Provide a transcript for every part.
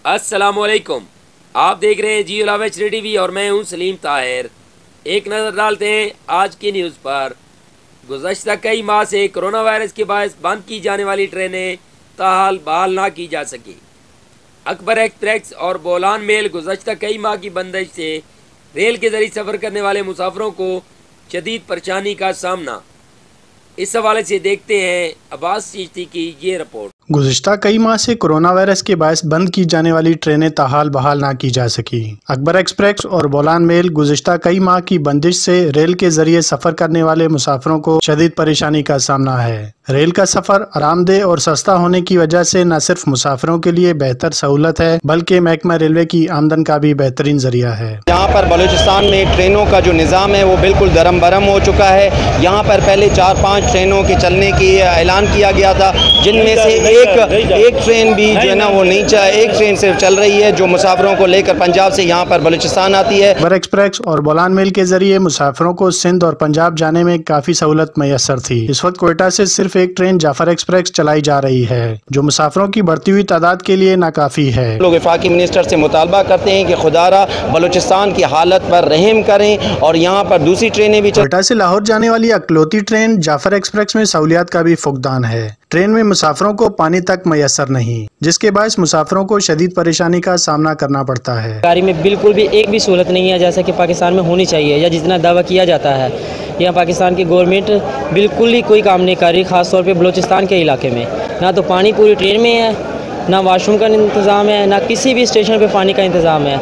السلام علیکم، آپ دیکھ رہے ہیں جیو لاویچ ٹی وی اور میں ہوں سلیم طاہر۔ ایک نظر ڈالتے ہیں آج کی نیوز پر۔ گزشتہ کئی ماہ سے کرونا وائرس کے باعث بند کی جانے والی ٹرینیں تاحال بحال نہ کی جا سکی۔ اکبر ایکسپریس اور بولان میل گزشتہ کئی ماہ کی بندش سے ریل کے ذریعے سفر کرنے والے مسافروں کو شدید پریشانی کا سامنا۔ اس حوالے سے دیکھتے ہیں عباس چشتی کی یہ رپورٹ۔ گزشتہ کئی ماہ سے کرونا وائرس کے باعث بند کی جانے والی ٹرینیں تاحال بحال نہ کی جا سکی۔ اکبر ایکسپریس اور بولان میل گزشتہ کئی ماہ کی بندش سے ریل کے ذریعے سفر کرنے والے مسافروں کو شدید پریشانی کا سامنا ہے۔ ریل کا سفر آرام دہ اور سستا ہونے کی وجہ سے نہ صرف مسافروں کے لیے بہتر سہولت ہے بلکہ محکمہ ریلوے کی آمدن کا بھی بہترین ذریعہ ہے۔ یہاں پر بلوچستان میں ٹرینوں کا جو نظام ہے وہ بالکل درم برم ہو چکا ہے۔ یہاں پر پہلے 4-5 ٹرینوں کے چلنے کی اعلان کیا گیا تھا، جن میں سے ایک ٹرین بھی جو ہے نا وہ نہیں ایک ٹرین صرف چل رہی ہے جو مسافروں کو لے کر پنجاب سے یہاں پر بلوچستان آتی ہے۔ اکبر ایکسپریس اور بولان میل کے ذریعے مسافروں کو سندھ اور پنجاب جانے میں کافی سہولت میسر تھی۔ اس وقت کوئٹہ سے صرف ایک ٹرین جعفر ایکسپریس چلائی جا رہی ہے جو مسافروں کی بڑھتی ہوئی تعداد کے لیے ناکافی ہے۔ لوگ وفاقی منسٹر سے مطالبہ کرتے ہیں کہ خدا را بلوچستان کی حالت پر رحم کریں اور یہاں پر دوسری ٹرینیں بھی کوئٹہ سے لاہور جانے والی اکلوتی ٹرین جعفر ایکسپریس میں سہولیات کا بھی فقدان ہے۔ ٹرین میں مسافروں کو پانی تک میسر نہیں، جس کے باعث مسافروں کو شدید پریشانی کا سامنا کرنا پڑتا ہے۔ گاڑی میں بالکل بھی ایک بھی سہولت نہیں ہے جیسا کہ پاکستان میں ہونی چاہیے یا جتنا دعویٰ کیا جاتا ہے۔ یہاں پاکستان کی گورنمنٹ بالکل ہی کوئی کام نہیں کر رہی، خاص طور پہ بلوچستان کے علاقے میں۔ نہ تو پانی پوری ٹرین میں ہے، نہ واش روم کا انتظام ہے، نہ کسی بھی اسٹیشن پہ پانی کا انتظام ہے۔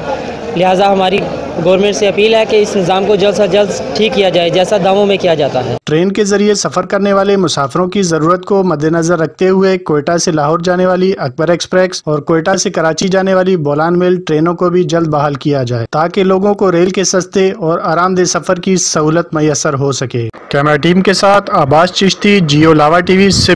لہٰذا ہماری گورنمنٹ سے اپیل ہے کہ اس نظام کو جلد سے جلد ٹھیک کیا جائے جیسا دعووں میں کیا جاتا ہے۔ ٹرین کے ذریعے سفر کرنے والے مسافروں کی ضرورت کو مد نظر رکھتے ہوئے کوئٹہ سے لاہور جانے والی اکبر ایکسپریس اور کوئٹہ سے کراچی جانے والی بولان میل ٹرینوں کو بھی جلد بحال کیا جائے تاکہ لوگوں کو ریل کے سستے اور آرام دہ سفر کی سہولت میسر ہو سکے۔ کیمرہ ٹیم کے ساتھ عباس چشتی، جیو لاوا ٹی وی سے